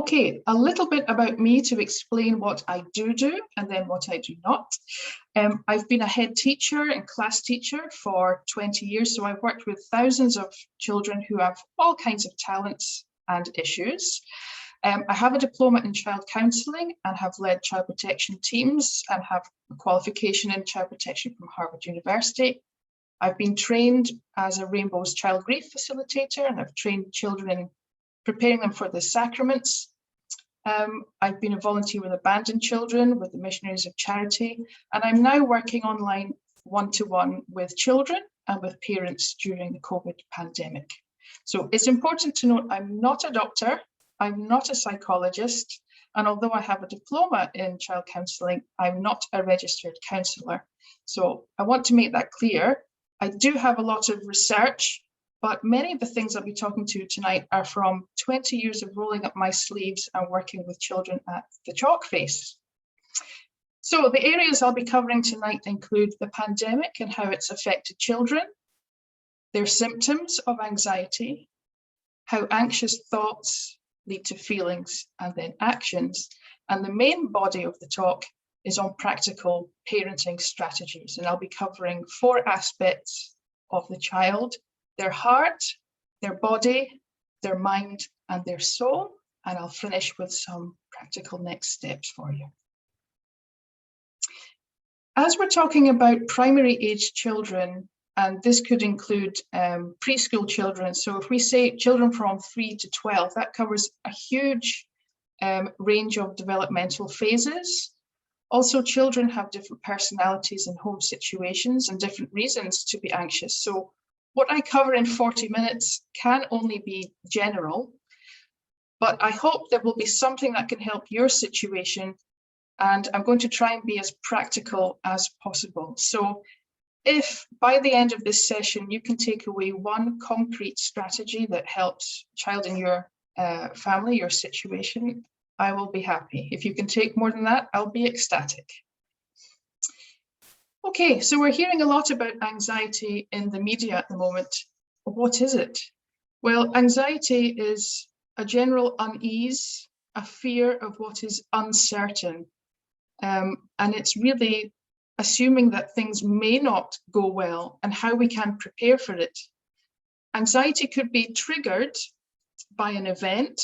Okay, a little bit about me to explain what I do and then what I do not. I've been a head teacher and class teacher for 20 years, so I've worked with thousands of children who have all kinds of talents and issues. I have a diploma in child counselling and have led child protection teams and have a qualification in child protection from Harvard University. I've been trained as a Rainbow's child grief facilitator, and I've trained children in preparing them for the sacraments. I've been a volunteer with abandoned children, with the Missionaries of Charity, and I'm now working online one-to-one with children and with parents during the COVID pandemic. So it's important to note I'm not a doctor, I'm not a psychologist, and although I have a diploma in child counselling, I'm not a registered counsellor. So I want to make that clear. I do have a lot of research, but many of the things I'll be talking to tonight are from 20 years of rolling up my sleeves and working with children at the chalk face. So the areas I'll be covering tonight include the pandemic and how it's affected children, their symptoms of anxiety, how anxious thoughts lead to feelings and then actions. And the main body of the talk is on practical parenting strategies. And I'll be covering 4 aspects of the child: their heart, their body, their mind, and their soul. And I'll finish with some practical next steps for you. As we're talking about primary age children, and this could include preschool children. So if we say children from 3 to 12, that covers a huge range of developmental phases. Also, children have different personalities and home situations and different reasons to be anxious. So what I cover in 40 minutes can only be general, but I hope there will be something that can help your situation, and I'm going to try and be as practical as possible. So if by the end of this session you can take away one concrete strategy that helps a child in your family, your situation, I will be happy. If you can take more than that, I'll be ecstatic. Okay, so we're hearing a lot about anxiety in the media at the moment. What is it? Well, anxiety is a general unease, a fear of what is uncertain. And it's really assuming that things may not go well and how we can prepare for it. Anxiety could be triggered by an event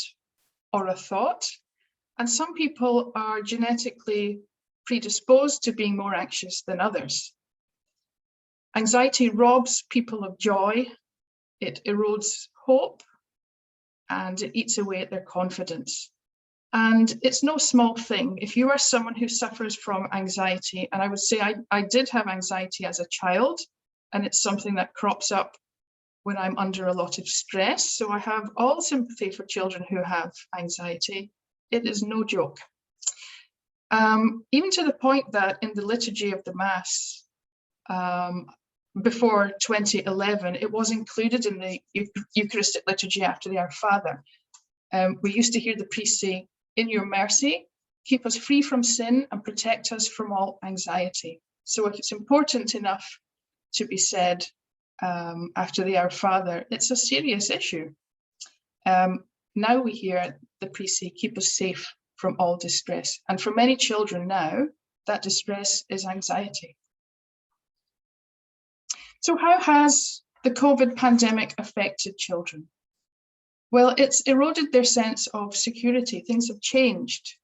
or a thought, and some people are genetically predisposed to being more anxious than others. Anxiety robs people of joy, it erodes hope, and it eats away at their confidence. And it's no small thing. If you are someone who suffers from anxiety, and I would say I did have anxiety as a child, and it's something that crops up when I'm under a lot of stress. So I have all sympathy for children who have anxiety. It is no joke. Even to the point that in the liturgy of the Mass, before 2011, it was included in the Eucharistic liturgy after the Our Father. We used to hear the priest say, "In your mercy, keep us free from sin and protect us from all anxiety." So if it's important enough to be said after the Our Father, it's a serious issue. Now we hear the priest say, "Keep us safe from all distress." And for many children now, that distress is anxiety. So how has the COVID pandemic affected children? Well, it's eroded their sense of security. Things have changed.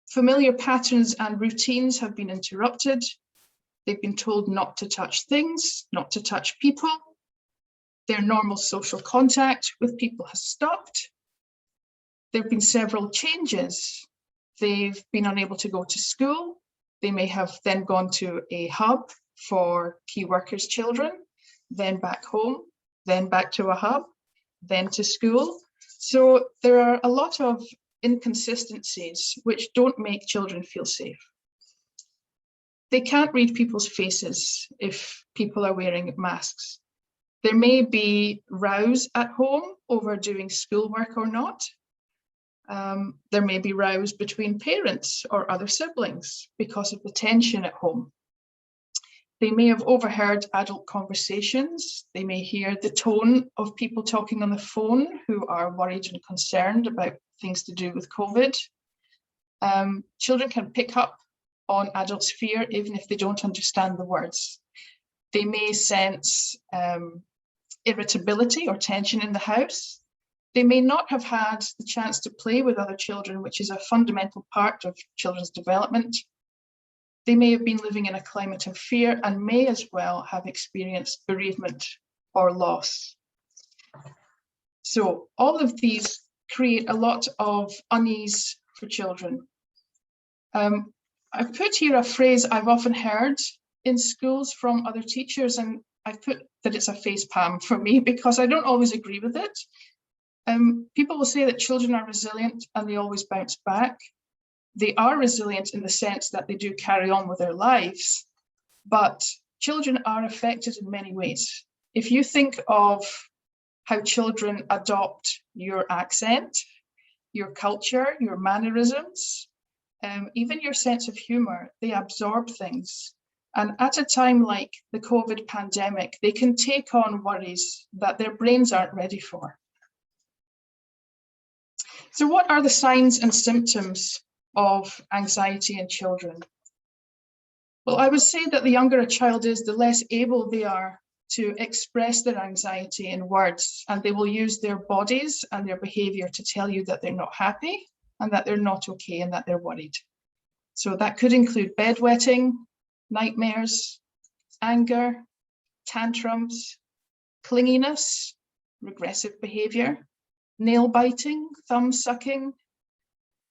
Familiar patterns and routines have been interrupted. They've been told not to touch things, not to touch people. Their normal social contact with people has stopped. There have been several changes. They've been unable to go to school. They may have then gone to a hub for key workers' children, then back home, then back to a hub, then to school. So there are a lot of inconsistencies which don't make children feel safe. They can't read people's faces if people are wearing masks. There may be rows at home over doing schoolwork or not. There may be rows between parents or other siblings because of the tension at home. They may have overheard adult conversations. They may hear the tone of people talking on the phone who are worried and concerned about things to do with COVID. Children can pick up on adults' fear even if they don't understand the words. They may sense irritability or tension in the house. They may not have had the chance to play with other children, which is a fundamental part of children's development. They may have been living in a climate of fear and may as well have experienced bereavement or loss. So all of these create a lot of unease for children. I've put here a phrase I've often heard in schools from other teachers, and I've put that it's a face palm for me because I don't always agree with it. People will say that children are resilient and they always bounce back. They are resilient in the sense that they do carry on with their lives, but children are affected in many ways. If you think of how children adopt your accent, your culture, your mannerisms, even your sense of humor, they absorb things. And at a time like the COVID pandemic, they can take on worries that their brains aren't ready for. So what are the signs and symptoms of anxiety in children? Well, I would say that the younger a child is, the less able they are to express their anxiety in words, and they will use their bodies and their behavior to tell you that they're not happy and that they're not okay and that they're worried. So that could include bedwetting, nightmares, anger, tantrums, clinginess, regressive behavior, nail biting, thumb sucking,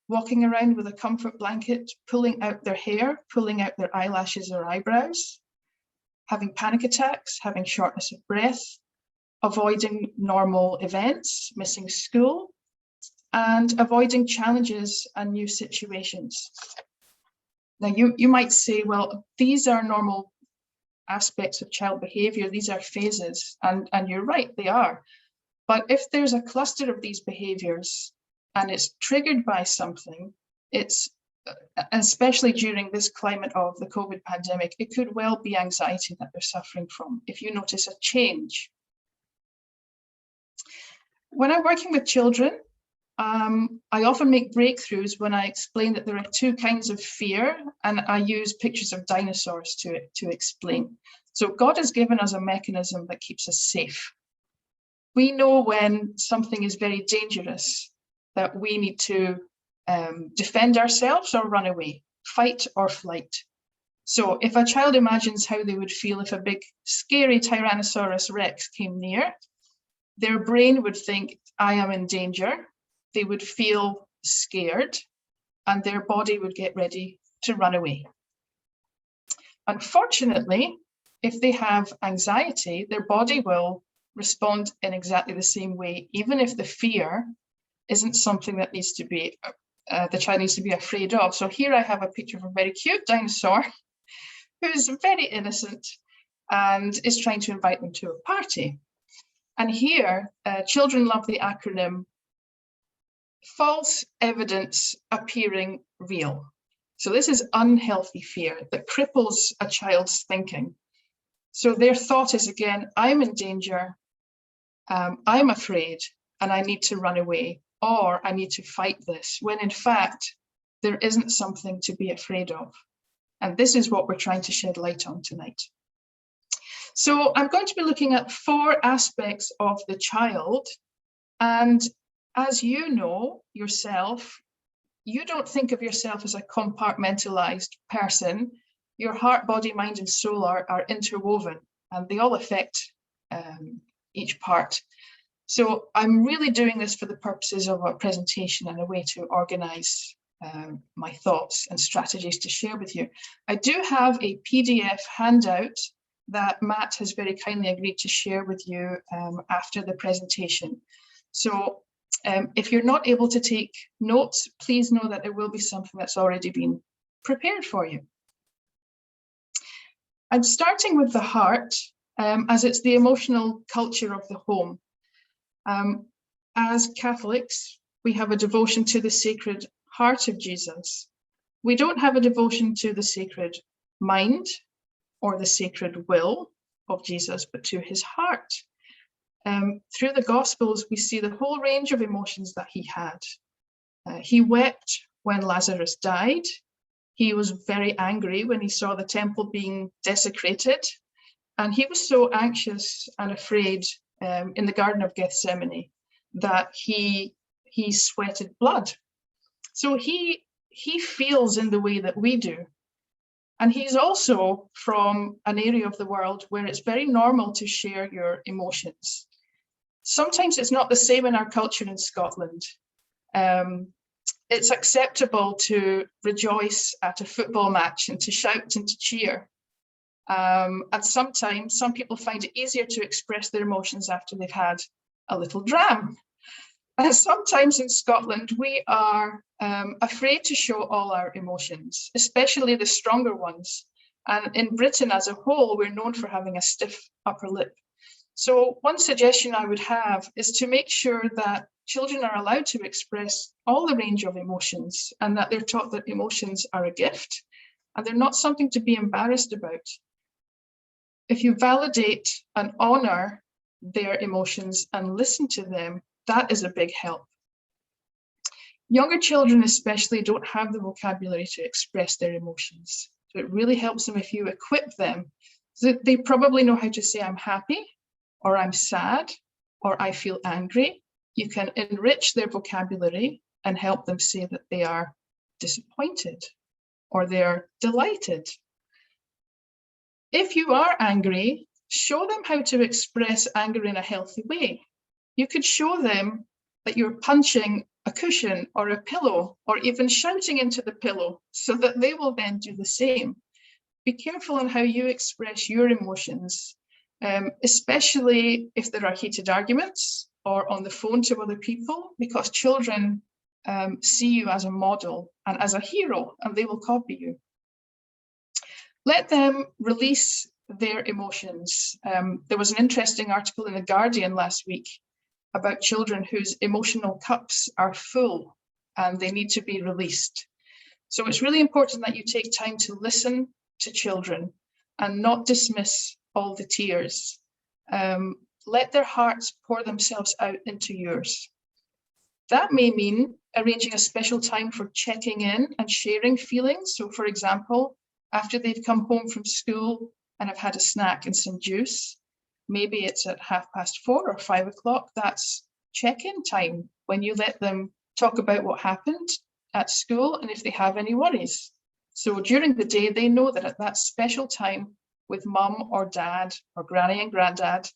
walking around with a comfort blanket, pulling out their hair, pulling out their eyelashes or eyebrows, having panic attacks, having shortness of breath, avoiding normal events, missing school, and avoiding challenges and new situations. Now, you might say, well, these are normal aspects of child behavior, these are phases, and you're right, they are. But if there's a cluster of these behaviors and it's triggered by something, it's, especially during this climate of the COVID pandemic, it could well be anxiety that they're suffering from if you notice a change. When I'm working with children, I often make breakthroughs when I explain that there are two kinds of fear, and I use pictures of dinosaurs to explain. So God has given us a mechanism that keeps us safe. We know when something is very dangerous that we need to defend ourselves or run away, fight or flight. So if a child imagines how they would feel if a big scary Tyrannosaurus Rex came near, their brain would think, I am in danger. They would feel scared and their body would get ready to run away. Unfortunately, if they have anxiety, their body will respond in exactly the same way, even if the fear isn't something that needs to be, the child needs to be afraid of. So here I have a picture of a very cute dinosaur who's very innocent and is trying to invite them to a party. And here, children love the acronym false evidence appearing real. So this is unhealthy fear that cripples a child's thinking. So their thought is, again, I'm in danger, I'm afraid, and I need to run away, or I need to fight this, when in fact, there isn't something to be afraid of. And this is what we're trying to shed light on tonight. So I'm going to be looking at 4 aspects of the child. And as you know yourself, you don't think of yourself as a compartmentalized person. Your heart, body, mind, and soul are interwoven, and they all affect each part. So I'm really doing this for the purposes of a presentation and a way to organize my thoughts and strategies to share with you. I do have a PDF handout that Matt has very kindly agreed to share with you after the presentation. So if you're not able to take notes, please know that there will be something that's already been prepared for you. I'm starting with the heart, as it's the emotional culture of the home. As Catholics, we have a devotion to the Sacred Heart of Jesus. We don't have a devotion to the Sacred Mind or the sacred will of Jesus, but to his heart. Through the Gospels, we see the whole range of emotions that he had. He wept when Lazarus died. He was very angry when he saw the temple being desecrated. And he was so anxious and afraid in the Garden of Gethsemane that he sweated blood. So he feels in the way that we do. And he's also from an area of the world where it's very normal to share your emotions. Sometimes it's not the same in our culture in Scotland. It's acceptable to rejoice at a football match and to shout and to cheer. And sometimes some people find it easier to express their emotions after they've had a little dram. And sometimes in Scotland, we are afraid to show all our emotions, especially the stronger ones. And in Britain as a whole, we're known for having a stiff upper lip. So one suggestion I would have is to make sure that children are allowed to express all the range of emotions, and that they're taught that emotions are a gift and they're not something to be embarrassed about. If you validate and honor their emotions and listen to them, that is a big help. Younger children especially don't have the vocabulary to express their emotions. So it really helps them if you equip them. So they probably know how to say, I'm happy, or I'm sad, or I feel angry. You can enrich their vocabulary and help them say that they are disappointed or they're delighted. If you are angry, show them how to express anger in a healthy way. You could show them that you're punching a cushion or a pillow, or even shouting into the pillow, so that they will then do the same. Be careful in how you express your emotions, especially if there are heated arguments or on the phone to other people, because children see you as a model and as a hero, and they will copy you. Let them release their emotions. There was an interesting article in The Guardian last week about children whose emotional cups are full and they need to be released. So it's really important that you take time to listen to children and not dismiss all the tears. Let their hearts pour themselves out into yours. That may mean arranging a special time for checking in and sharing feelings. So for example, after they've come home from school and have had a snack and some juice, maybe it's at 4:30 or 5 o'clock, that's check-in time, when you let them talk about what happened at school and if they have any worries. So during the day, they know that at that special time with mum or dad or granny and granddad,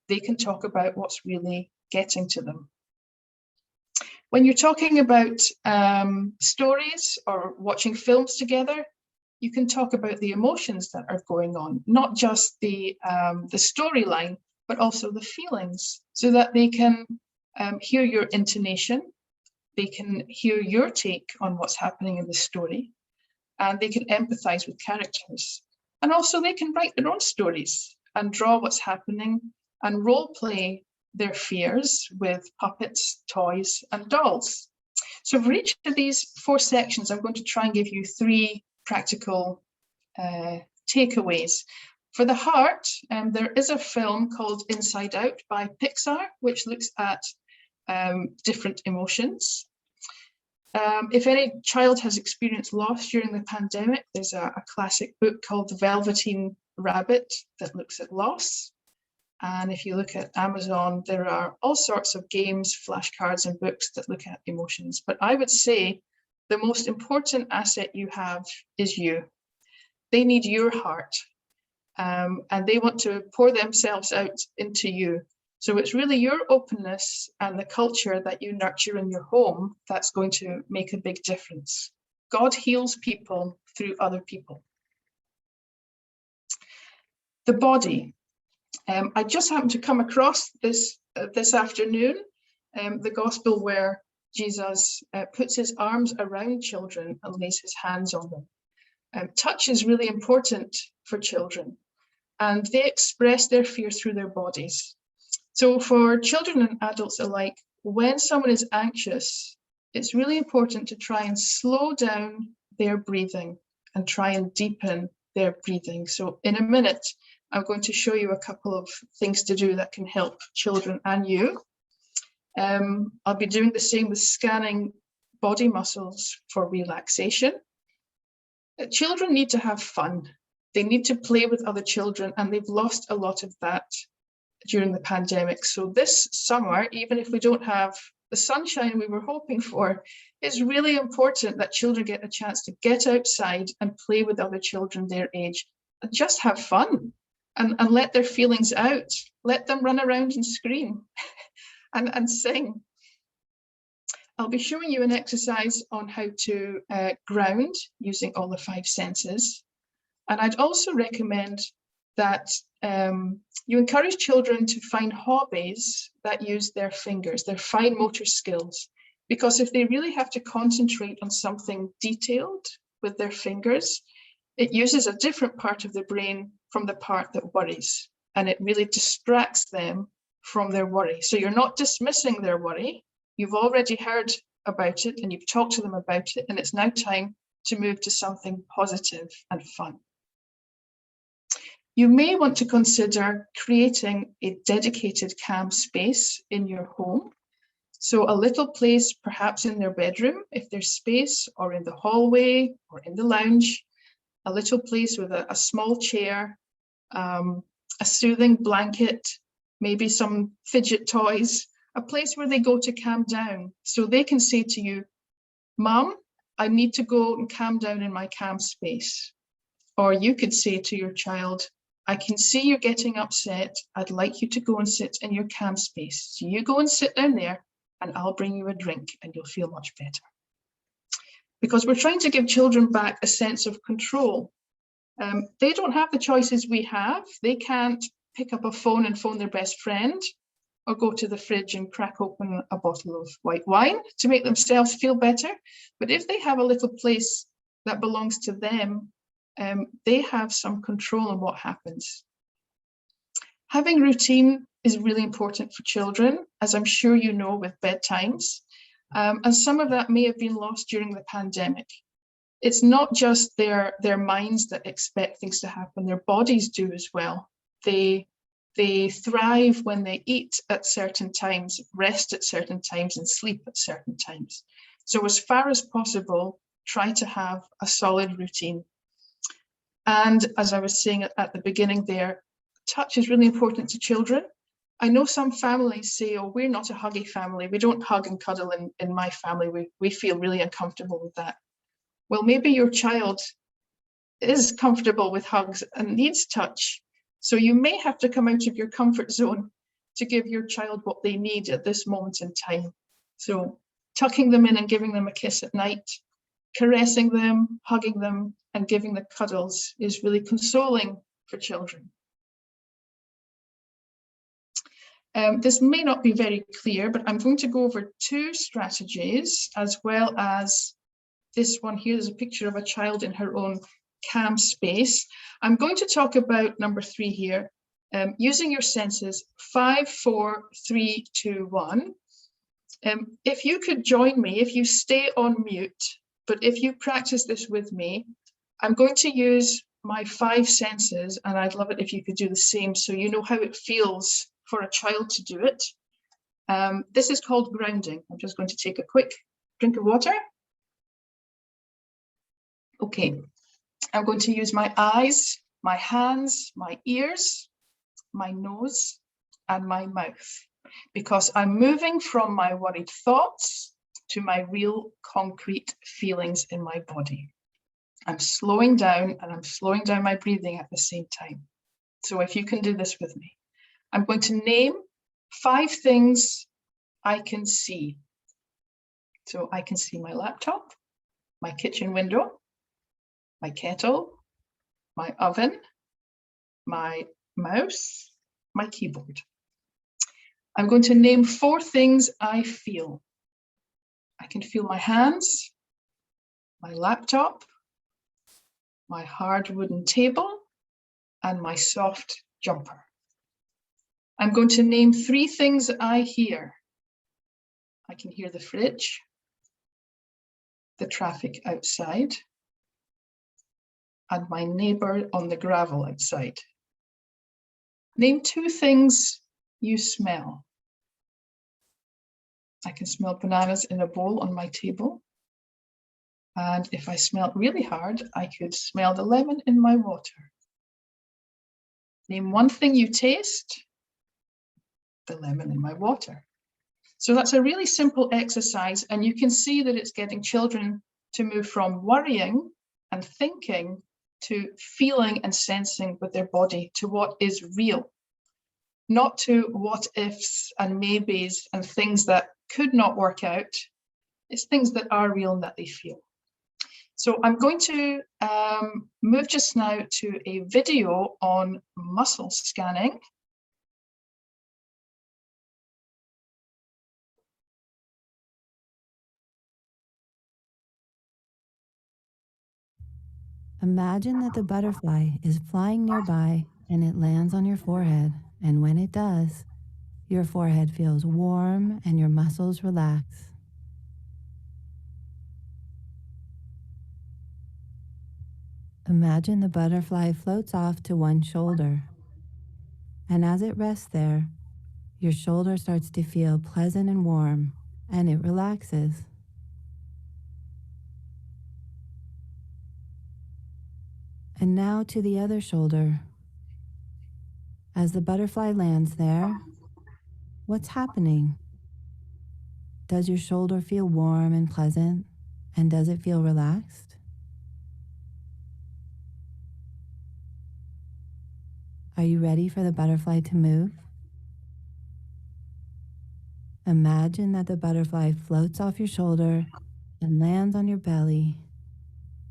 they can talk about what's really getting to them. When you're talking about stories or watching films together, you can talk about the emotions that are going on, not just the storyline, but also the feelings, so that they can hear your intonation, they can hear your take on what's happening in the story, and they can empathize with characters. And also they can write their own stories and draw what's happening and role play their fears with puppets, toys, and dolls. So for each of these 4 sections, I'm going to try and give you 3 practical takeaways. For the heart, there is a film called Inside Out by Pixar, which looks at different emotions. If any child has experienced loss during the pandemic, there's a classic book called The Velveteen Rabbit that looks at loss. And if you look at Amazon, there are all sorts of games, flashcards, and books that look at emotions. But I would say the most important asset you have is you. They need your heart, and they want to pour themselves out into you. So it's really your openness and the culture that you nurture in your home that's going to make a big difference. God heals people through other people. The body. I just happened to come across this afternoon, the gospel where Jesus puts his arms around children and lays his hands on them. Touch is really important for children, and they express their fear through their bodies. So for children and adults alike, when someone is anxious, it's really important to try and slow down their breathing and try and deepen their breathing. So in a minute, I'm going to show you a couple of things to do that can help children and you. I'll be doing the same with scanning body muscles for relaxation. Children need to have fun. They need to play with other children, and they've lost a lot of that during the pandemic. So this summer, even if we don't have the sunshine we were hoping for, it's really important that children get a chance to get outside and play with other children their age and just have fun and let their feelings out. Let them run around and scream and sing. I'll be showing you an exercise on how to ground using all the 5 senses. And I'd also recommend that you encourage children to find hobbies that use their fingers, their fine motor skills, because if they really have to concentrate on something detailed with their fingers, it uses a different part of the brain from the part that worries, and it really distracts them from their worry. So you're not dismissing their worry. You've already heard about it and you've talked to them about it, and it's now time to move to something positive and fun. You may want to consider creating a dedicated calm space in your home. So a little place, perhaps in their bedroom, if there's space, or in the hallway or in the lounge, a little place with a small chair, a soothing blanket, maybe some fidget toys, a place where they go to calm down. So they can say to you, Mom, I need to go and calm down in my calm space. Or you could say to your child, I can see you're getting upset. I'd like you to go and sit in your calm space. So you go and sit down there and I'll bring you a drink and you'll feel much better. Because we're trying to give children back a sense of control. They don't have the choices we have. They can't pick up a phone and phone their best friend, or go to the fridge and crack open a bottle of white wine to make themselves feel better. But if they have a little place that belongs to them, they have some control on what happens. Having routine is really important for children, as I'm sure you know, with bedtimes. And some of that may have been lost during the pandemic. It's not just their minds that expect things to happen, their bodies do as well. They thrive when they eat at certain times, rest at certain times, and sleep at certain times. So as far as possible, try to have a solid routine. And as I was saying at the beginning there, touch is really important to children. I know some families say, oh, we're not a huggy family. We don't hug and cuddle in my family. We feel really uncomfortable with that. Well, maybe your child is comfortable with hugs and needs touch. So you may have to come out of your comfort zone to give your child what they need at this moment in time. So tucking them in and giving them a kiss at night, caressing them, hugging them, and giving the cuddles is really consoling for children. This may not be very clear, but I'm going to go over 2 strategies, as well as this one here. There's a picture of a child in her own calm space. I'm going to talk about number 3 here, using your senses. 5, 4, 3, 2, 1. If you could join me, if you stay on mute, but if you practice this with me, I'm going to use my 5 senses, and I'd love it if you could do the same so you know how it feels for a child to do it. This is called grounding. I'm just going to take a quick drink of water. Okay, I'm going to use my eyes, my hands, my ears, my nose, and my mouth, because I'm moving from my worried thoughts to my real concrete feelings in my body. I'm slowing down, and I'm slowing down my breathing at the same time. So if you can do this with me, I'm going to name 5 things I can see. So I can see my laptop, my kitchen window, my kettle, my oven, my mouse, my keyboard. I'm going to name 4 things I feel. I can feel my hands, my laptop, my hard wooden table, and my soft jumper. I'm going to name 3 things I hear. I can hear the fridge, the traffic outside, and my neighbour on the gravel outside. Name 2 things you smell. I can smell bananas in a bowl on my table. And if I smelled really hard, I could smell the lemon in my water. Name 1 thing you taste. The lemon in my water. So that's a really simple exercise, and you can see that it's getting children to move from worrying and thinking to feeling and sensing with their body to what is real, not to what ifs and maybes and things that could not work out. It's things that are real and that they feel. So I'm going to move just now to a video on muscle scanning. Imagine that the butterfly is flying nearby and it lands on your forehead. And when it does, your forehead feels warm and your muscles relax. Imagine the butterfly floats off to one shoulder. And as it rests there, your shoulder starts to feel pleasant and warm, and it relaxes. And now to the other shoulder. As the butterfly lands there, what's happening? Does your shoulder feel warm and pleasant? And does it feel relaxed? Are you ready for the butterfly to move? Imagine that the butterfly floats off your shoulder and lands on your belly.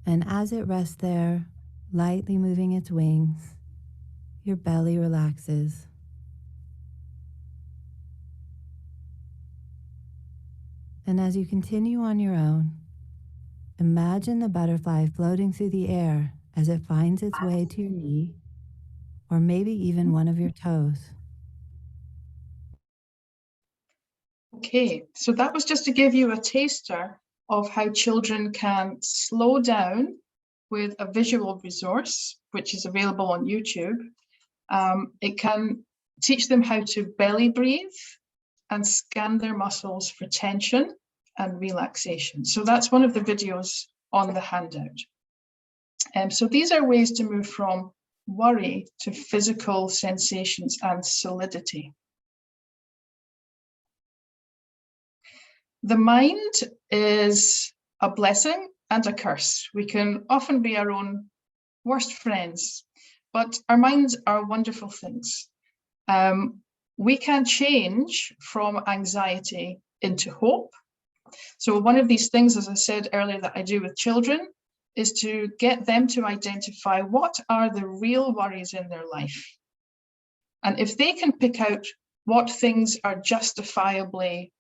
And as it rests there, lightly moving its wings, your belly relaxes. And as you continue on your own, imagine the butterfly floating through the air as it finds its way to your knee, or maybe even one of your toes. Okay, so that was just to give you a taster of how children can slow down with a visual resource, which is available on YouTube. It can teach them how to belly breathe and scan their muscles for tension and relaxation. So that's one of the videos on the handout. So these are ways to move from worry to physical sensations and solidity. The mind is a blessing and a curse. We can often be our own worst friends, but our minds are wonderful things. We can change from anxiety into hope. So one of these things, as I said earlier, that I do with children is to get them to identify what are the real worries in their life. And if they can pick out what things are justifiably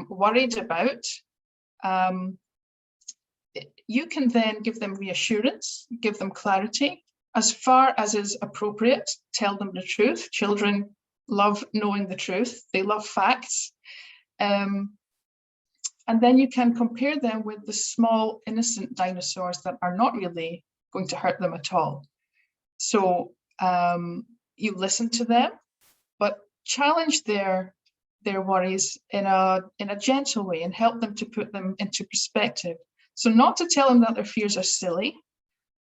worried about, you can then give them reassurance, give them clarity, as far as is appropriate, tell them the truth. Children love knowing the truth, they love facts. And then you can compare them with the small, innocent dinosaurs that are not really going to hurt them at all. So you listen to them, but challenge their worries in a gentle way and help them to put them into perspective. So not to tell them that their fears are silly,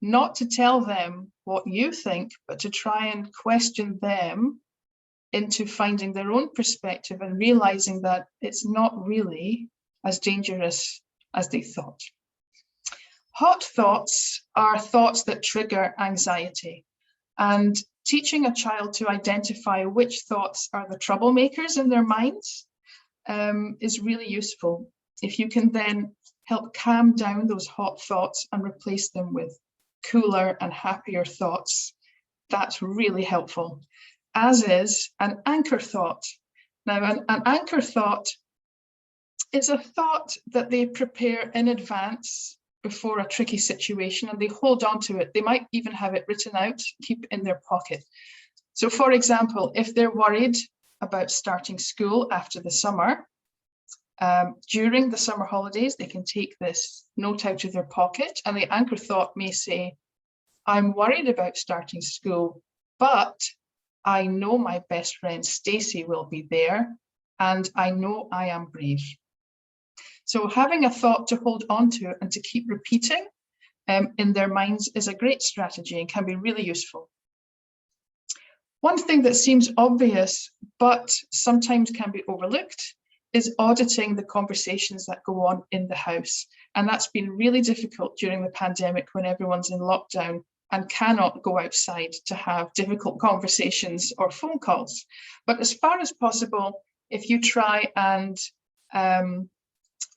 not to tell them what you think, but to try and question them into finding their own perspective and realizing that it's not really as dangerous as they thought. Hot thoughts are thoughts that trigger anxiety, and teaching a child to identify which thoughts are the troublemakers in their minds is really useful. If you can then help calm down those hot thoughts and replace them with cooler and happier thoughts, that's really helpful, as is an anchor thought. Now, an anchor thought is a thought that they prepare in advance before a tricky situation, and they hold on to it. They might even have it written out, keep it in their pocket. So for example, if they're worried about starting school after the summer, during the summer holidays, they can take this note out of their pocket, and the anchor thought may say, I'm worried about starting school, but I know my best friend Stacey will be there, and I know I am brave. So having a thought to hold on to and to keep repeating in their minds is a great strategy and can be really useful. One thing that seems obvious, but sometimes can be overlooked, is auditing the conversations that go on in the house. And that's been really difficult during the pandemic when everyone's in lockdown and cannot go outside to have difficult conversations or phone calls. But as far as possible, if you try and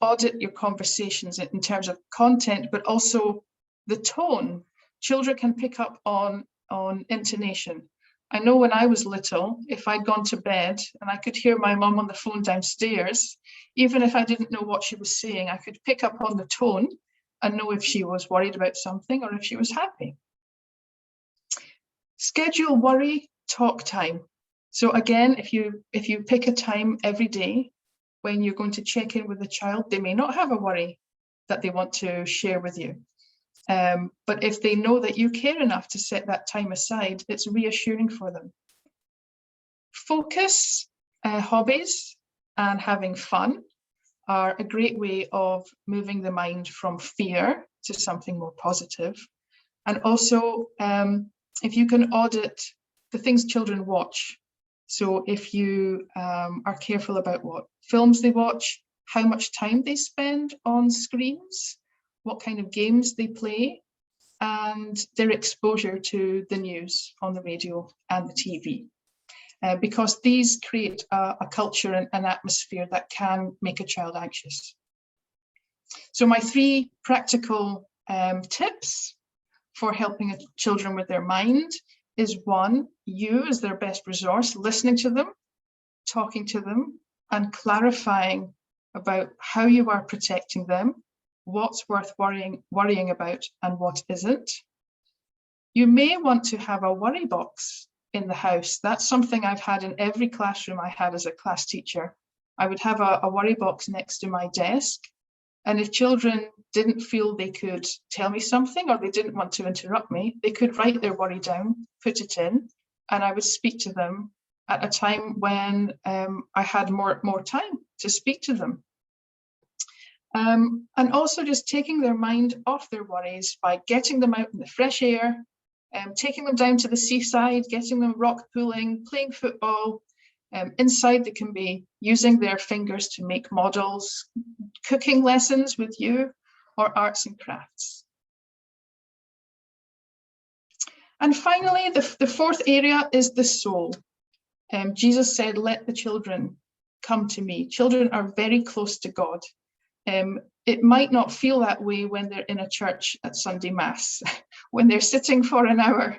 audit your conversations in terms of content, but also the tone, children can pick up on intonation. I know when I was little, if I'd gone to bed and I could hear my mum on the phone downstairs, even if I didn't know what she was saying, I could pick up on the tone and know if she was worried about something or if she was happy. Schedule worry talk time. So again, if you pick a time every day when you're going to check in with the child, they may not have a worry that they want to share with you. But if they know that you care enough to set that time aside, it's reassuring for them. Focus, hobbies, and having fun are a great way of moving the mind from fear to something more positive. And also, if you can audit the things children watch. So if you are careful about what films they watch, how much time they spend on screens, what kind of games they play, and their exposure to the news on the radio and the TV. Because these create a culture and an atmosphere that can make a child anxious. So my 3 practical tips for helping children with their mind is 1, you as their best resource, listening to them, talking to them, and clarifying about how you are protecting them, what's worth worrying about and what isn't. You may want to have a worry box in the house. That's something I've had in every classroom I had as a class teacher. I would have a worry box next to my desk. And if children didn't feel they could tell me something or they didn't want to interrupt me, they could write their worry down, put it in, and I would speak to them at a time when I had more time to speak to them. And also just taking their mind off their worries by getting them out in the fresh air, taking them down to the seaside, getting them rock pooling, playing football. Inside, they can be using their fingers to make models, cooking lessons with you, or arts and crafts. And finally, the 4th area is the soul. Jesus said, let the children come to me. Children are very close to God. It might not feel that way when they're in a church at Sunday Mass, when they're sitting for an hour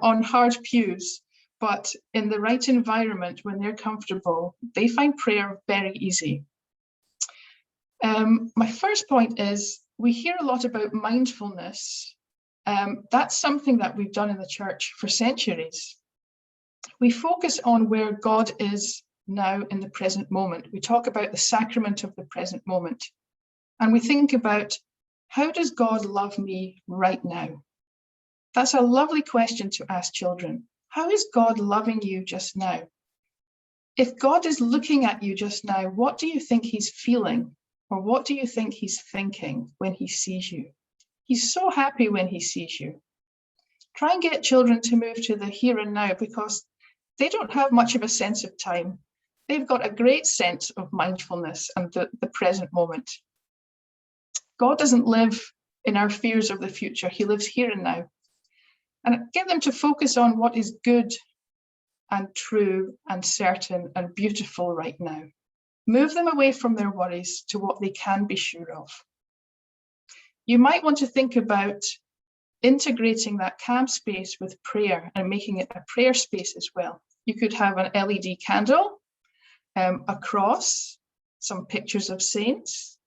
on hard pews, but in the right environment, when they're comfortable, they find prayer very easy. My first point is, we hear a lot about mindfulness. That's something that we've done in the church for centuries. We focus on where God is now in the present moment. We talk about the sacrament of the present moment. And we think about, how does God love me right now? That's a lovely question to ask children. How is God loving you just now? If God is looking at you just now, what do you think he's feeling? Or what do you think he's thinking when he sees you? He's so happy when he sees you. Try and get children to move to the here and now, because they don't have much of a sense of time. They've got a great sense of mindfulness and the present moment. God doesn't live in our fears of the future. He lives here and now. And get them to focus on what is good and true and certain and beautiful right now. Move them away from their worries to what they can be sure of. You might want to think about integrating that calm space with prayer and making it a prayer space as well. You could have an LED candle, a cross, some pictures of saints.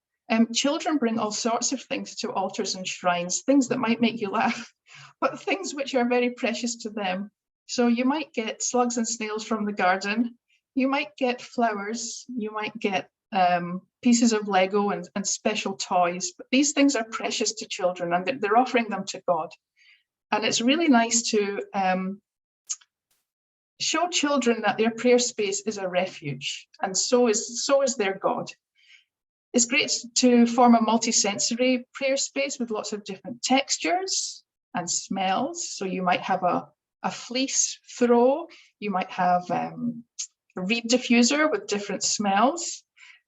Children bring all sorts of things to altars and shrines, things that might make you laugh, but things which are very precious to them. So you might get slugs and snails from the garden, you might get flowers, you might get pieces of Lego and special toys, but these things are precious to children and they're offering them to God. And it's really nice to show children that their prayer space is a refuge, and so is their God. It's great to form a multi-sensory prayer space with lots of different textures and smells. So you might have a fleece throw, you might have a reed diffuser with different smells.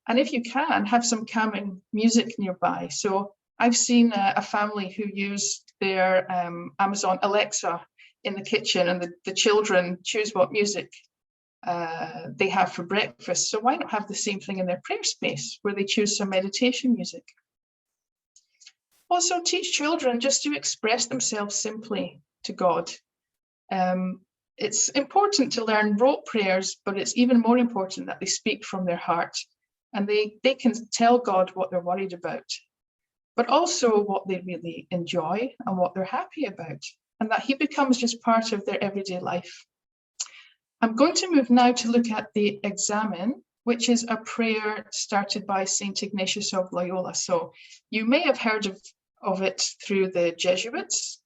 And if you can, have some calming music nearby. So I've seen a family who used their Amazon Alexa in the kitchen, and the children choose what music they have for breakfast. So why not have the same thing in their prayer space where they choose some meditation music? Also teach children just to express themselves simply to God. It's important to learn rote prayers, but it's even more important that they speak from their heart, and they can tell God what they're worried about, but also what they really enjoy and what they're happy about, and that He becomes just part of their everyday life. I'm going to move now to look at the Examen, which is a prayer started by St. Ignatius of Loyola. So you may have heard of it through the Jesuits.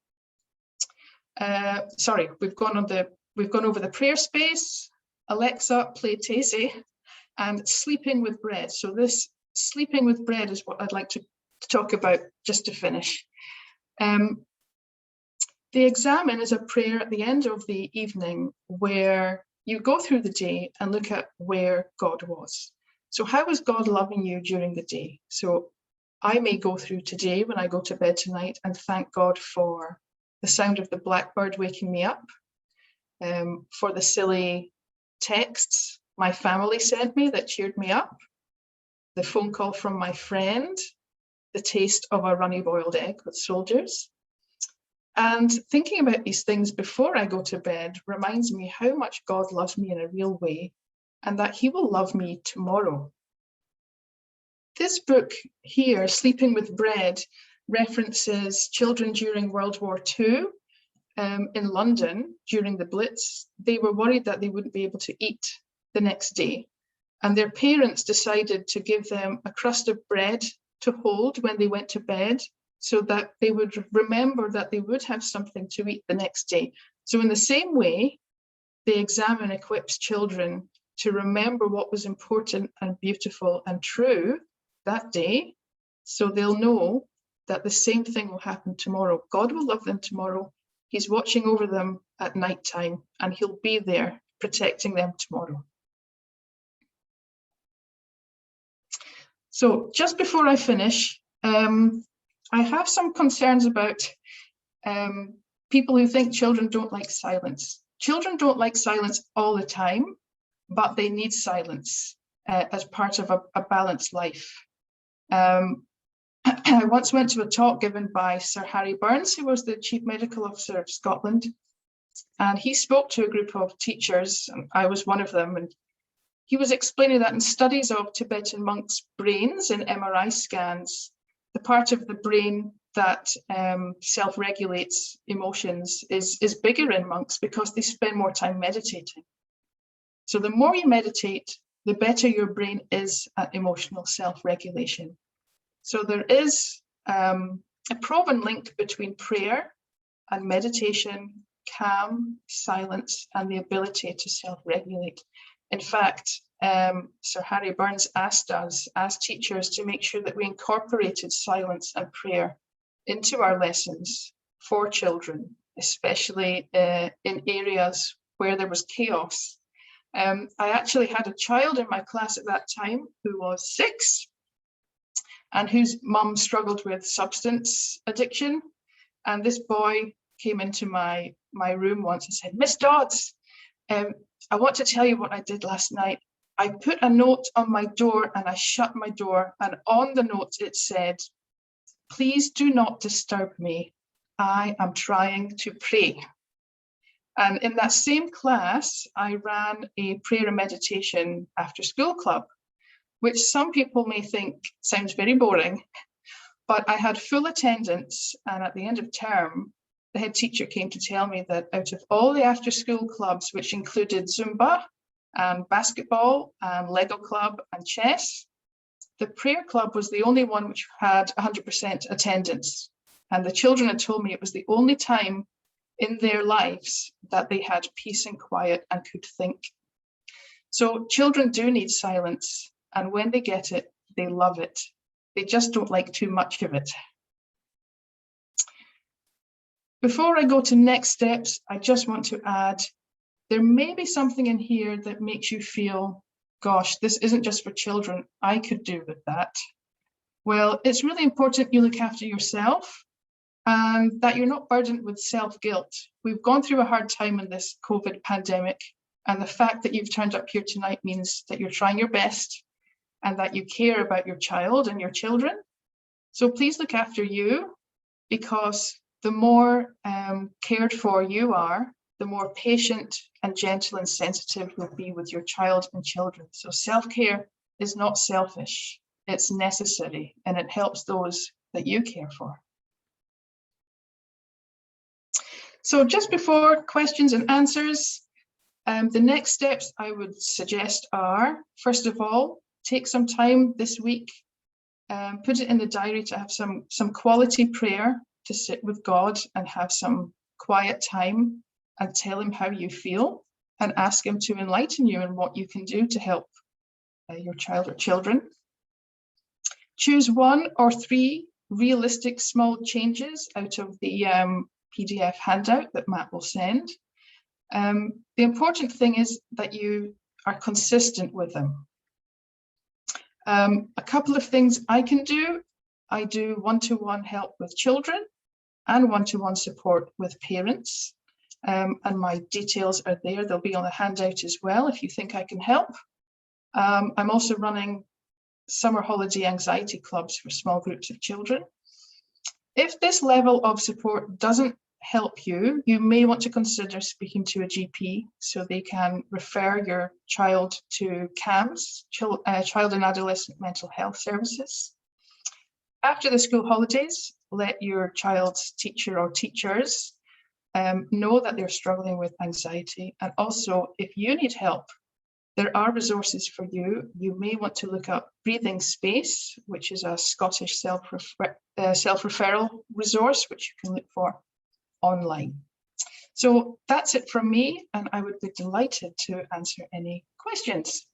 Sorry, we've gone over the prayer space, Alexa, play Taizé, and sleeping with bread. So this sleeping with bread is what I'd like to talk about just to finish. The Examen is a prayer at the end of the evening where you go through the day and look at where God was. So how was God loving you during the day? So I may go through today when I go to bed tonight and thank God for the sound of the blackbird waking me up, for the silly texts my family sent me that cheered me up, the phone call from my friend, the taste of a runny boiled egg with soldiers. And thinking about these things before I go to bed reminds me how much God loves me in a real way, and that He will love me tomorrow. This book here, Sleeping with Bread, references children during World War II in London during the Blitz. They were worried that they wouldn't be able to eat the next day, and their parents decided to give them a crust of bread to hold when they went to bed, so that they would remember that they would have something to eat the next day. So in the same way, the Examen equips children to remember what was important and beautiful and true that day, so they'll know that the same thing will happen tomorrow. God will love them tomorrow. He's watching over them at night time, and He'll be there protecting them tomorrow. So just before I finish, I have some concerns about people who think children don't like silence. Children don't like silence all the time, but they need silence as part of a balanced life. I once went to a talk given by Sir Harry Burns, who was the Chief Medical Officer of Scotland, and he spoke to a group of teachers, and I was one of them, and he was explaining that in studies of Tibetan monks' brains in MRI scans, the part of the brain that self-regulates emotions is bigger in monks because they spend more time meditating. So the more you meditate, the better your brain is at emotional self-regulation. So there is a proven link between prayer and meditation, calm, silence, and the ability to self-regulate. In fact, Sir Harry Burns asked us as teachers to make sure that we incorporated silence and prayer into our lessons for children, especially in areas where there was chaos. I actually had a child in my class at that time who was 6 and whose mum struggled with substance addiction. And this boy came into my room once and said, "Miss Dodds, I want to tell you what I did last night. I put a note on my door and I shut my door, and on the note it said, 'Please do not disturb me. I am trying to pray.'" And in that same class, I ran a prayer and meditation after school club, which some people may think sounds very boring, but I had full attendance, and at the end of term, the head teacher came to tell me that out of all the after school clubs, which included Zumba and basketball and Lego club and chess, the prayer club was the only one which had 100% attendance. And the children had told me it was the only time in their lives that they had peace and quiet and could think. So children do need silence, and when they get it, they love it. They just don't like too much of it. Before I go to next steps, I just want to add, there may be something in here that makes you feel, gosh, this isn't just for children, I could do with that. Well, it's really important you look after yourself and that you're not burdened with self-guilt. We've gone through a hard time in this COVID pandemic, and the fact that you've turned up here tonight means that you're trying your best and that you care about your child and your children. So please look after you, because the more cared for you are, the more patient and gentle and sensitive you'll be with your child and children. So self-care is not selfish, it's necessary, and it helps those that you care for. So just before questions and answers, the next steps I would suggest are, first of all, take some time this week, put it in the diary to have some quality prayer, to sit with God and have some quiet time and tell him how you feel and ask him to enlighten you in what you can do to help your child or children. Choose 1 or 3 realistic small changes out of the PDF handout that Matt will send. The important thing is that you are consistent with them. A couple of things I can do. I do one-to-one help with children and one-to-one support with parents. And my details are there. They'll be on the handout as well if you think I can help. I'm also running summer holiday anxiety clubs for small groups of children. If this level of support doesn't help you, you may want to consider speaking to a GP so they can refer your child to CAMS, Child and Adolescent Mental Health Services. After the school holidays, let your child's teacher or teachers know that they're struggling with anxiety. And also, if you need help, there are resources for you. You may want to look up Breathing Space, which is a Scottish self-referral resource, which you can look for online. So that's it from me, and I would be delighted to answer any questions.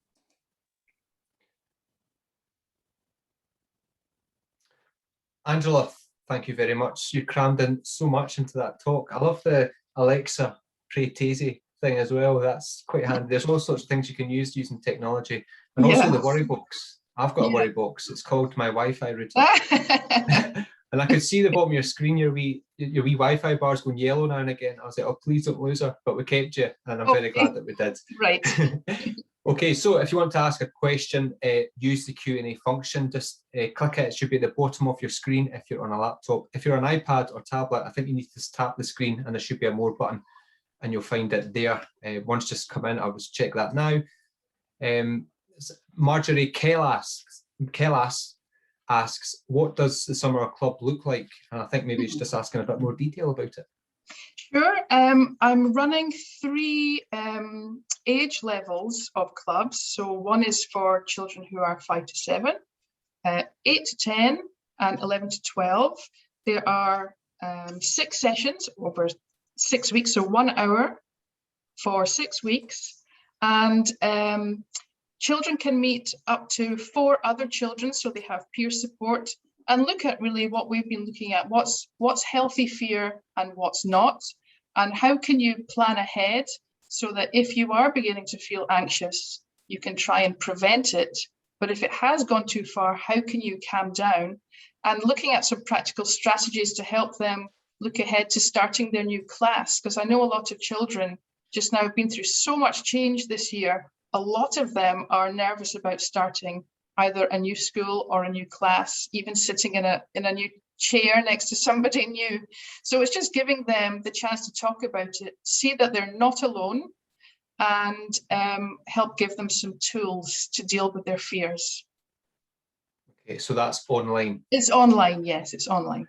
Angela, thank you very much. You crammed in so much into that talk. I love the Alexa Pray Tazy thing as well. That's quite handy. There's all sorts of things you can use using technology, and also the worry box. I've got a worry box. It's called my Wi-Fi router. And I could see the bottom of your screen, your wee Wi-Fi bars going yellow now and again. I was like, oh, please don't lose her. But we kept you, and I'm very glad that we did. Right. Okay, so if you want to ask a question, use the Q&A function. Just click it. It should be at the bottom of your screen if you're on a laptop. If you're on an iPad or tablet, I think you need to tap the screen and there should be a more button and you'll find it there. Once just come in, I'll just check that now. Marjorie Kellas asks, what does the summer club look like? And I think maybe it's just asking a bit more detail about it. Sure. I'm running 3 age levels of clubs. So one is for children who are 5 to 7, 8 to 10, and 11 to 12. There are 6 sessions over 6 weeks, so 1 hour for 6 weeks. And children can meet up to 4 other children, so they have peer support, and look at really what we've been looking at, what's healthy fear and what's not, and how can you plan ahead so that if you are beginning to feel anxious, you can try and prevent it. But if it has gone too far, how can you calm down? And looking at some practical strategies to help them look ahead to starting their new class, because I know a lot of children just now have been through so much change this year. A lot of them are nervous about starting either a new school or a new class, even sitting in a new chair next to somebody new. So it's just giving them the chance to talk about it, see that they're not alone, and help give them some tools to deal with their fears. Okay, so that's online. It's online, yes, it's online.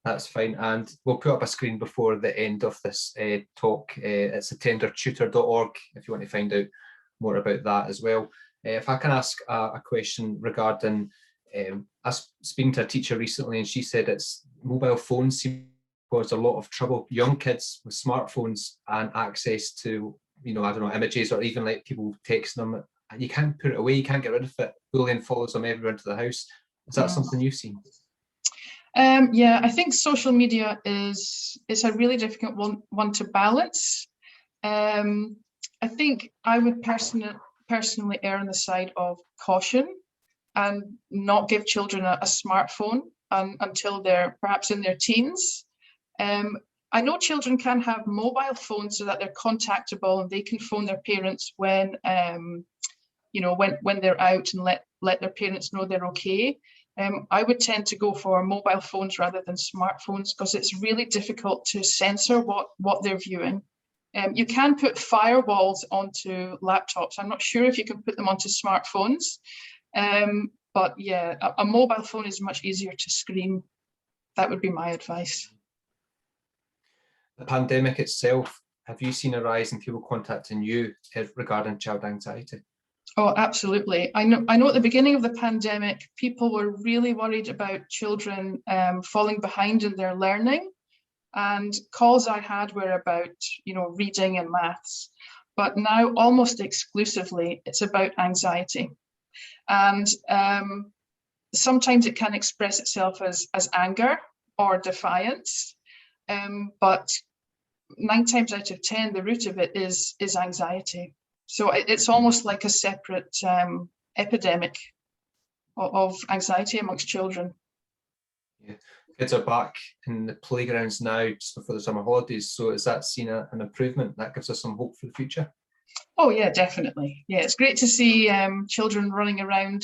That's fine, and we'll put up a screen before the end of this talk. It's attendertutor.org if you want to find out more about that as well. If I can ask a question regarding, I was speaking to a teacher recently and she said it's mobile phones seem caused a lot of trouble. Young kids with smartphones and access to, I don't know, images, or even like people texting them. You can't put it away, you can't get rid of it. Bullying follows them everywhere into the house. Is that something you've seen? Yeah, I think social media is a really difficult one to balance. I think I would personally err on the side of caution and not give children a smartphone until they're perhaps in their teens. I know children can have mobile phones so that they're contactable and they can phone their parents when they're out, and let their parents know they're okay. I would tend to go for mobile phones rather than smartphones, because it's really difficult to censor what they're viewing. You can put firewalls onto laptops. I'm not sure if you can put them onto smartphones, but yeah, a mobile phone is much easier to screen. That would be my advice. The pandemic itself, have you seen a rise in people contacting you regarding child anxiety? Oh, absolutely. I know at the beginning of the pandemic, people were really worried about children falling behind in their learning, and calls I had were about, reading and maths. But now almost exclusively, it's about anxiety. And sometimes it can express itself as anger or defiance. But 9 times out of 10, the root of it is anxiety. So it's almost like a separate epidemic of anxiety amongst children. Yeah. Kids are back in the playgrounds now just before the summer holidays. So is that seen an improvement? That gives us some hope for the future? Oh yeah, definitely. Yeah, it's great to see children running around.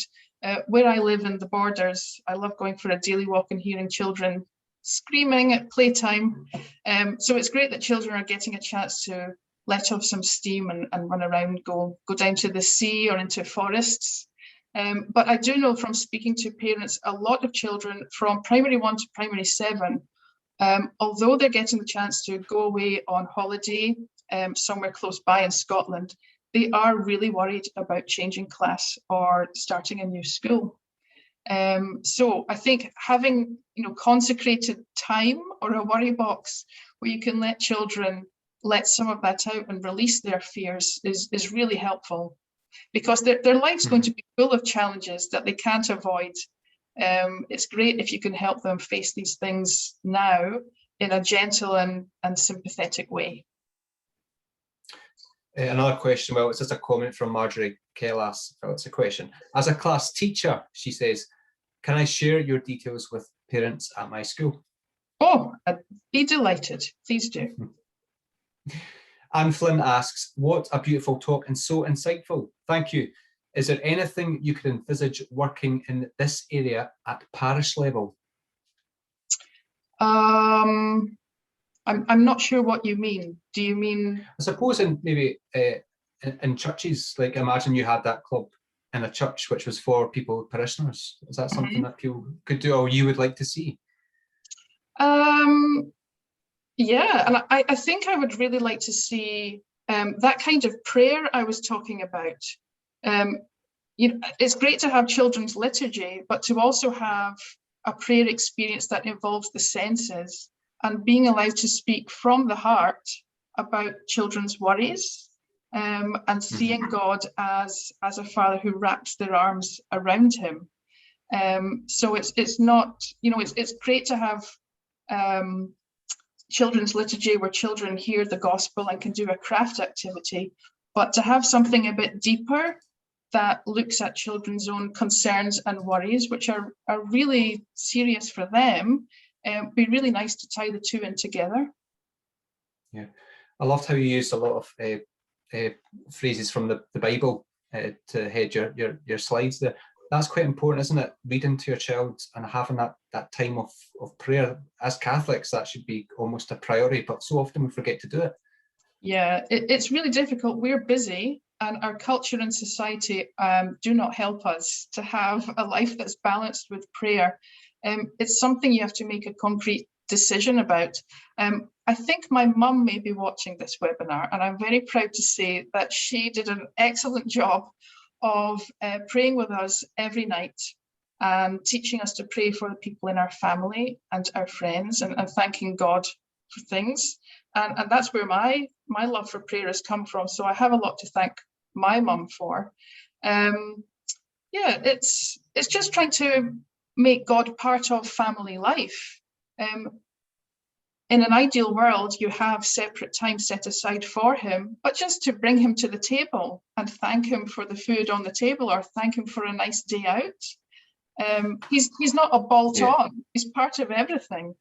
Where I live in the Borders, I love going for a daily walk and hearing children screaming at playtime. So it's great that children are getting a chance to let off some steam and run around, go down to the sea or into forests. But I do know from speaking to parents, a lot of children from primary 1 to primary 7, although they're getting the chance to go away on holiday somewhere close by in Scotland, they are really worried about changing class or starting a new school. So I think having consecrated time or a worry box where you can let children let some of that out and release their fears is really helpful, because their life's going to be full of challenges that they can't avoid. It's great if you can help them face these things now in a gentle and sympathetic way. Another question, well, it's just a comment from Marjorie Kellas. Oh, it's a question. As a class teacher, she says, can I share your details with parents at my school? Oh, I'd be delighted. Please do. Anne Flynn asks, what a beautiful talk and so insightful. Thank you. Is there anything you could envisage working in this area at parish level? I'm not sure what you mean. Do you mean? I suppose in maybe in churches, like imagine you had that club in a church which was for people, parishioners. Is that something that people could do, or you would like to see? Yeah, and I think I would really like to see that kind of prayer I was talking about. It's great to have children's liturgy, but to also have a prayer experience that involves the senses and being allowed to speak from the heart about children's worries, and seeing God as a father who wraps their arms around him. So it's not, it's great to have children's liturgy where children hear the gospel and can do a craft activity, but to have something a bit deeper that looks at children's own concerns and worries, which are really serious for them, be really nice to tie the two in together. Yeah, I loved how you used a lot of phrases from the Bible to head your slides there. That's quite important, isn't it? Reading to your child and having that time of prayer. As Catholics, that should be almost a priority, but so often we forget to do it. Yeah, it's really difficult. We're busy, and our culture and society do not help us to have a life that's balanced with prayer. It's something you have to make a concrete decision about. I think my mum may be watching this webinar, and I'm very proud to say that she did an excellent job of praying with us every night. and teaching us to pray for the people in our family and our friends, and thanking God for things. And that's where my love for prayer has come from. So I have a lot to thank my mum for. Yeah, it's just trying to make God part of family life. In an ideal world, you have separate time set aside for him, but just to bring him to the table and thank him for the food on the table, or thank him for a nice day out. He's not a bolt on, he's part of everything.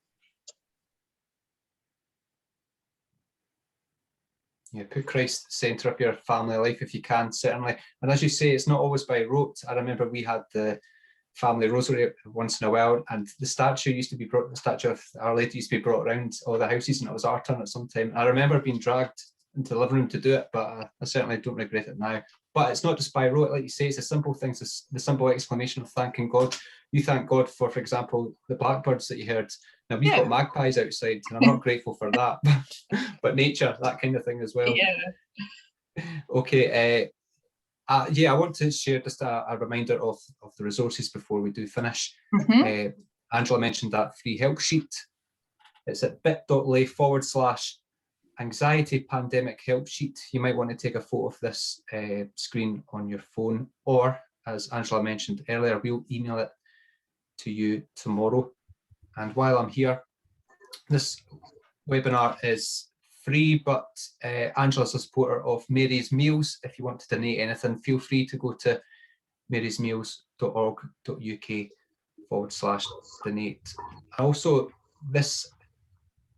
Yeah, put Christ centre of your family life if you can, certainly. And as you say, it's not always by rote. I remember we had the family rosary once in a while, and the statue used to be brought, the statue of Our Lady used to be brought around all the houses, and it was our turn at some time. I remember being dragged into the living room to do it, but I certainly don't regret it now. But it's not just by rote, like you say, it's the simple things, the simple exclamation of thanking God. You thank God for example, the blackbirds that you heard. Now we've got magpies outside, and I'm not grateful for that, but nature, that kind of thing as well. Yeah. Okay. Yeah, I want to share just a reminder of the resources before we do finish. Angela mentioned that free help sheet. It's at bit.ly/anxiety pandemic help sheet. You might want to take a photo of this screen on your phone, or as Angela mentioned earlier, we'll email it to you tomorrow. And while I'm here, this webinar is free, but Angela's a supporter of Mary's Meals. If you want to donate anything, feel free to go to marysmeals.org.uk/donate. Also, this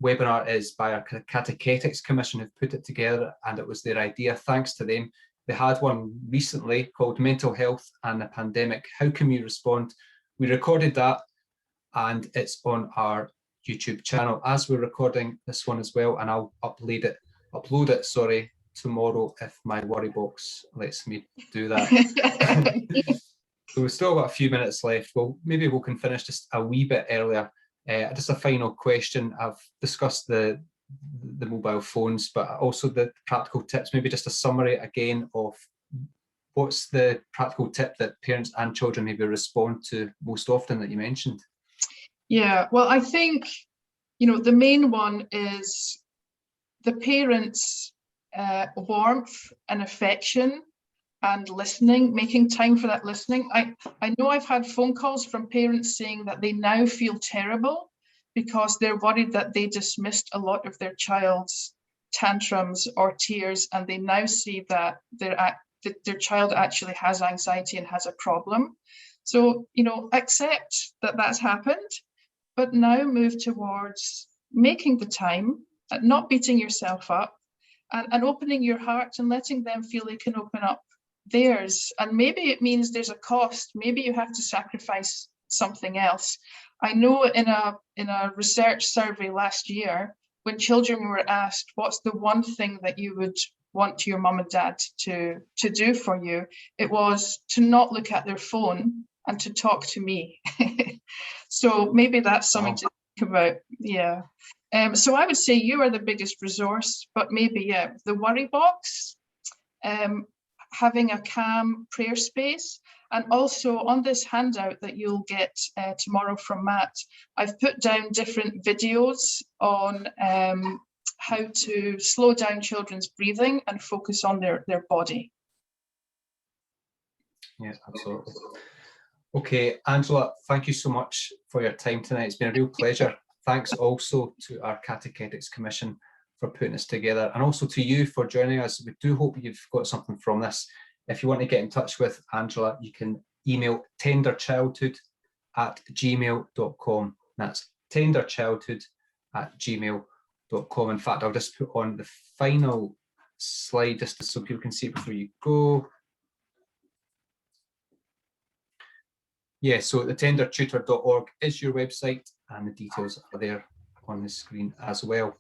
webinar is by our Catechetics Commission, who've put it together, and it was their idea. Thanks to them. They had one recently called Mental Health and the Pandemic. How can we respond? We recorded that, and it's on our YouTube channel as we're recording this one as well, and I'll upload it tomorrow if my worry box lets me do that. So we've still got a few minutes left. Well, maybe we can finish just a wee bit earlier. Just a final question. I've discussed the mobile phones, but also the practical tips. Maybe just a summary again of what's the practical tip that parents and children maybe respond to most often that you mentioned. Yeah, well, I think, the main one is the parents' warmth and affection and listening, making time for that listening. I know I've had phone calls from parents saying that they now feel terrible because they're worried that they dismissed a lot of their child's tantrums or tears, and they now see that their child actually has anxiety and has a problem. So, accept that that's happened, but now move towards making the time, not beating yourself up, and opening your heart and letting them feel they can open up theirs. And maybe it means there's a cost. Maybe you have to sacrifice something else. I know in a research survey last year, when children were asked, what's the one thing that you would want your mum and dad to do for you? It was to not look at their phone and to talk to me. So maybe that's something to think about. Yeah. So I would say you are the biggest resource, but maybe, the worry box, having a calm prayer space. And also on this handout that you'll get tomorrow from Matt, I've put down different videos on how to slow down children's breathing and focus on their body. Yeah, absolutely. Okay, Angela, thank you so much for your time tonight. It's been a real pleasure. Thanks also to our Catechetics Commission for putting this together, and also to you for joining us. We do hope you've got something from this. If you want to get in touch with Angela, you can email tenderchildhood@gmail.com. That's tenderchildhood@gmail.com. In fact, I'll just put on the final slide just so people can see it before you go. Yeah, so the tendertutor.org is your website, and the details are there on the screen as well.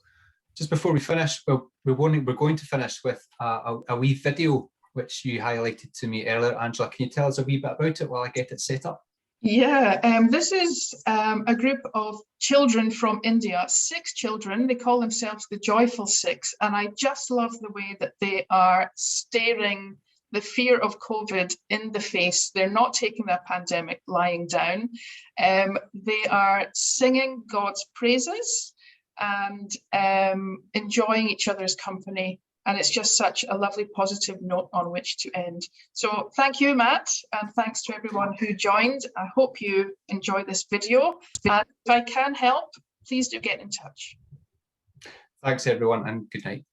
Just before we finish, we're going to finish with a wee video which you highlighted to me earlier. Angela, can you tell us a wee bit about it while I get it set up? Yeah, this is a group of children from India, 6 children. They call themselves the Joyful Six, and I just love the way that they are staring the fear of COVID in the face. They're not taking the pandemic lying down. They are singing God's praises and enjoying each other's company. And it's just such a lovely positive note on which to end. So thank you, Matt, and thanks to everyone who joined. I hope you enjoy this video. And if I can help, please do get in touch. Thanks, everyone, and good night.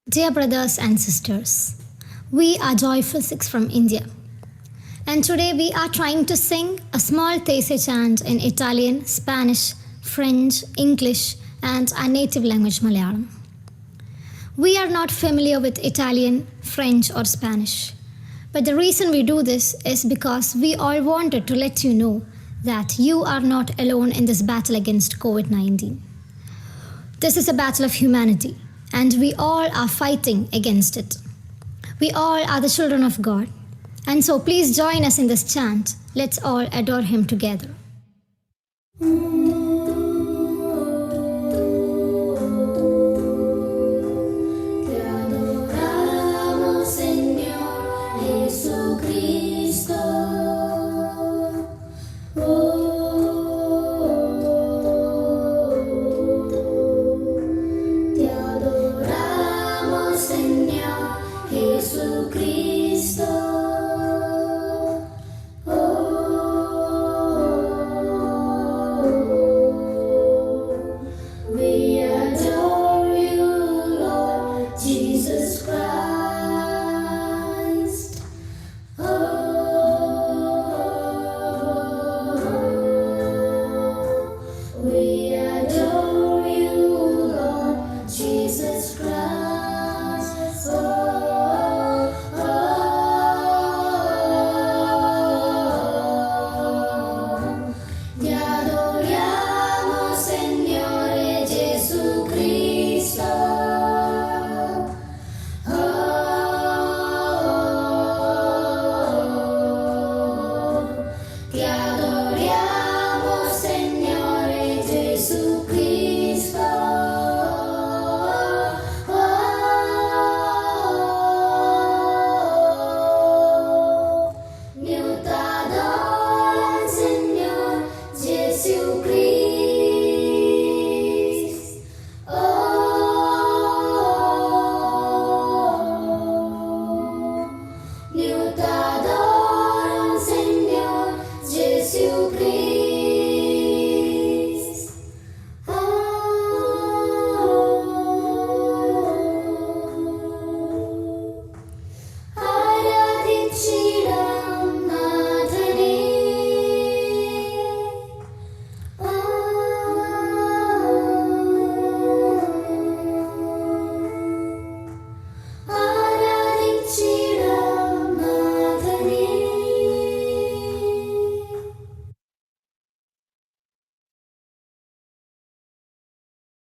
Dear brothers and sisters, we are Joyful Six from India. And today we are trying to sing a small Tese chant in Italian, Spanish, French, English, and our native language Malayalam. We are not familiar with Italian, French, or Spanish. But the reason we do this is because we all wanted to let you know that you are not alone in this battle against COVID-19. This is a battle of humanity, and we all are fighting against it. We all are the children of God, and so please join us in this chant. Let's all adore Him together.